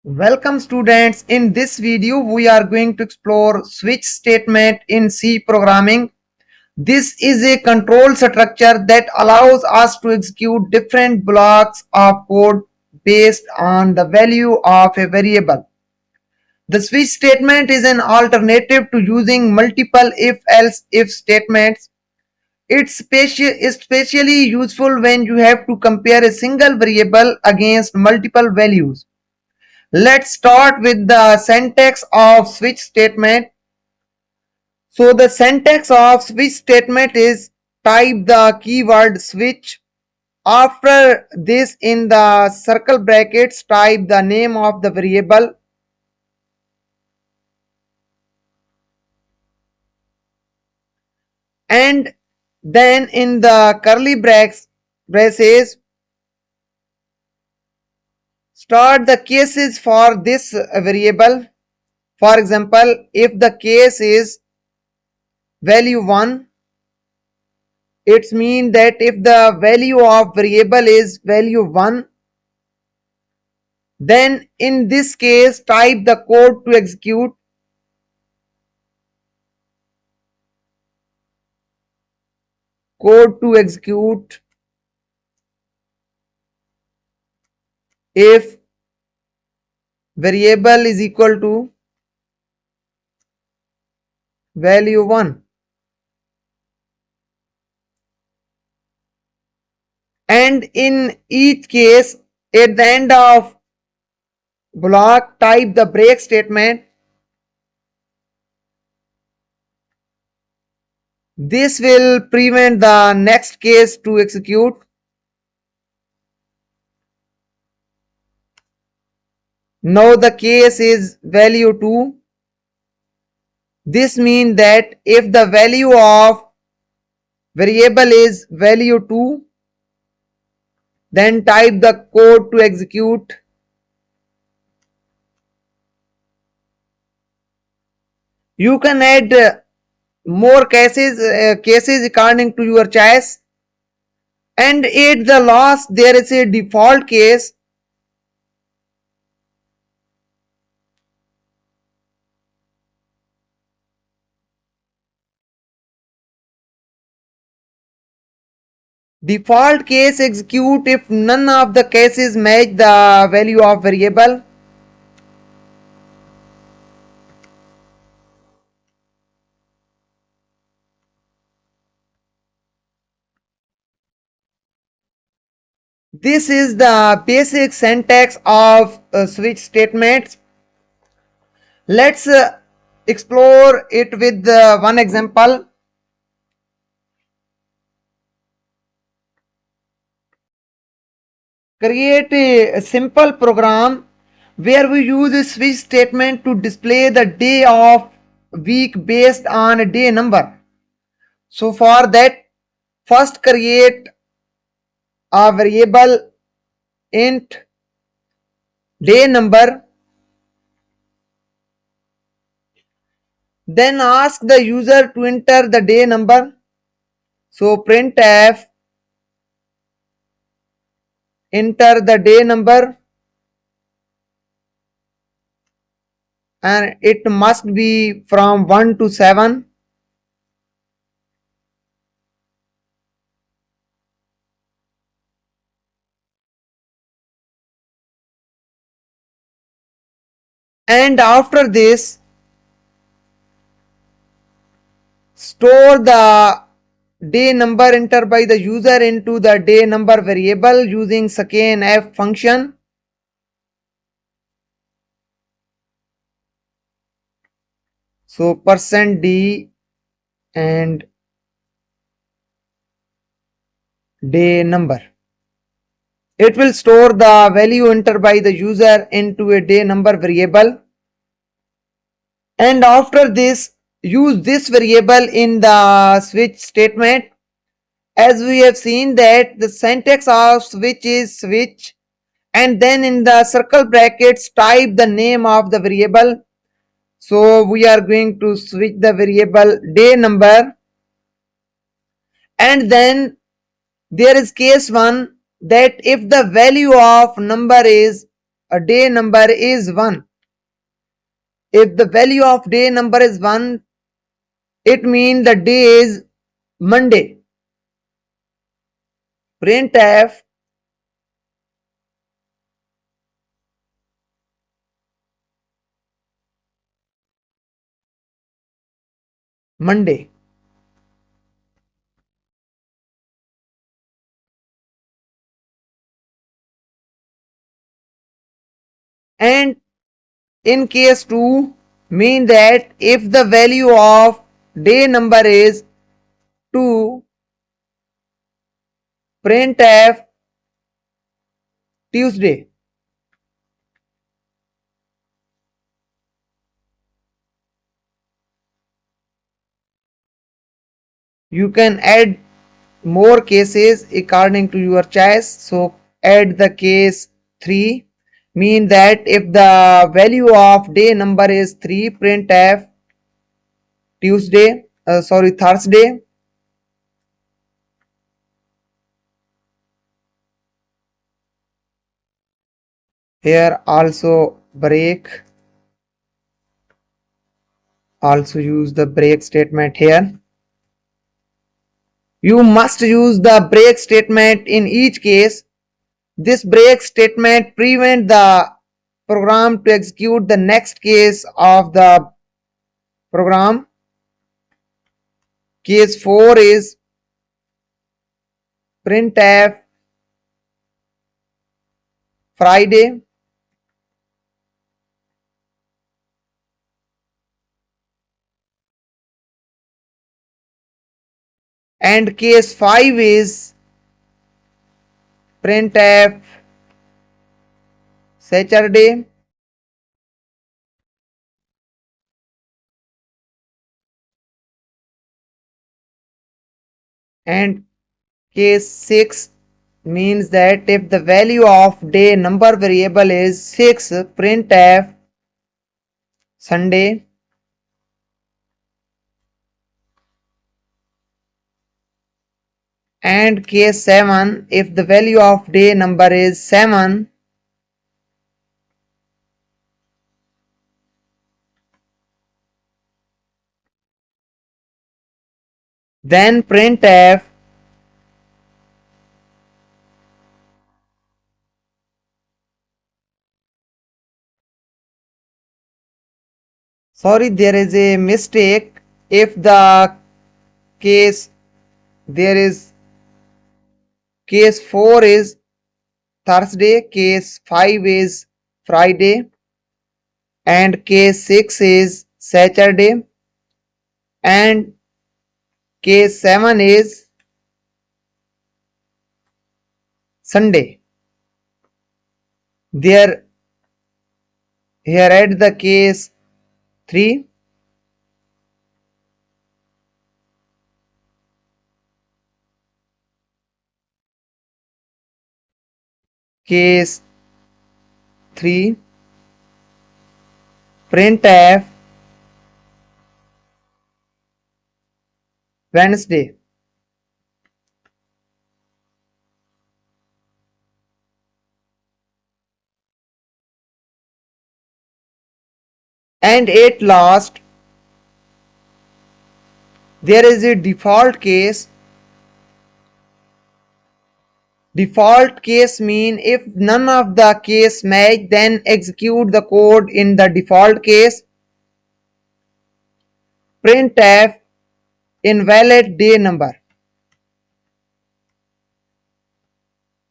Welcome students. In this video we are going to explore switch statement in C programming. This is a control structure that allows us to execute different blocks of code based on the value of a variable. The switch statement is an alternative to using multiple if-else-if statements. It's especially useful when you have to compare a single variable against multiple values. Let's start with the syntax of switch statement. So the syntax of switch statement is type the keyword switch. After this, in the circle brackets, type the name of the variable. And then in the curly braces, start the cases for this variable. For example, if the case is value 1, it means that if the value of variable is value 1, then in this case type the code to execute. Code to execute if variable is equal to value 1. And in each case, at the end of block, type the break statement. This will prevent the next case to execute. Now the case is value 2. This means that if the value of variable is value 2, then type the code to execute. You can add more cases according to your choice. And at the last there is a default case. Default case execute if none of the cases match the value of variable. This is the basic syntax of switch statements. Let's explore it with one example. Create a simple program where we use a switch statement to display the day of week based on a day number. So for that, first create a variable int day number, then ask the user to enter the day number. So printf enter the day number, and it must be from 1 to 7. And after this, store the day number entered by the user into the day number variable using scanf function. So %d and day number. It will store the value entered by the user into a day number variable. And after this, use this variable in the switch statement. As we have seen that the syntax of switch is switch, and then in the circle brackets type the name of the variable. So we are going to switch the variable day number, and then there is case 1, that if the value of number is a day number is 1. If the value of day number is 1, it means the day is Monday. Printf Monday. And in case 2 mean that if the value of day number is 2, printf Tuesday. You can add more cases according to your choice. So add the case 3, mean that if the value of day number is 3, printf Thursday. Here also use the break statement here. You must use the break statement in each case. This break statement prevents the program to execute the next case of the program. Case 4 is printf Friday. And case 5 is printf Saturday. And case 6 means that if the value of day number variable is 6, printf Sunday. And case 7, if the value of day number is 7, then printf sorry, there is a mistake. If the case there is case 4 is Thursday, case 5 is Friday, and case 6 is Saturday, and case 7 is Sunday. There here at the case 3, case 3, printf Wednesday. And at last, there is a default case. Default case mean if none of the case match, then execute the code in the default case. Printf invalid day number.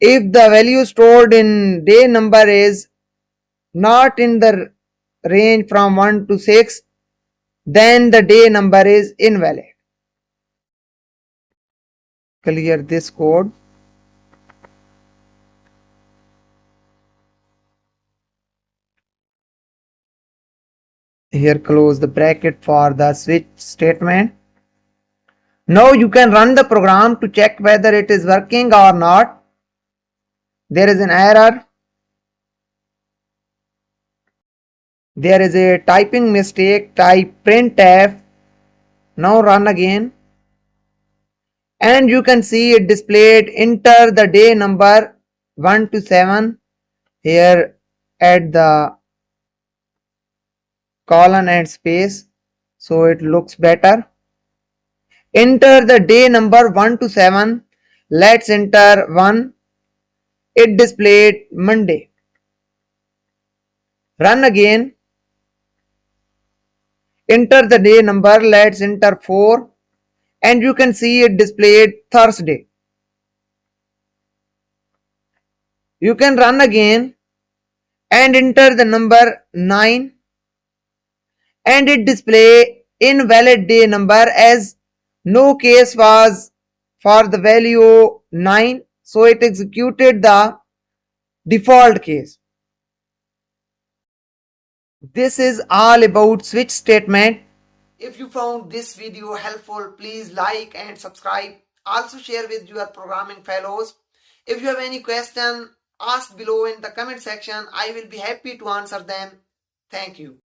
If the value stored in day number is not in the range from 1 to 6, then the day number is invalid. Clear this code. Here close the bracket for the switch statement. Now you can run the program to check whether it is working or not. There is an error. There is a typing mistake. Type printf. Now run again. And you can see it displayed enter the day number 1 to 7. Here add the colon and space so it looks better. Enter the day number 1 to 7. Let's enter 1. It displayed Monday. Run again. Enter the day number. Let's enter 4. And you can see it displayed Thursday. You can run again and enter the number 9 and it display invalid day number as no case was for the value 9, so it executed the default case. This is all about switch statement. If you found this video helpful, please like and subscribe. Also share with your programming fellows. If you have any question, ask below in the comment section. I will be happy to answer them. Thank you.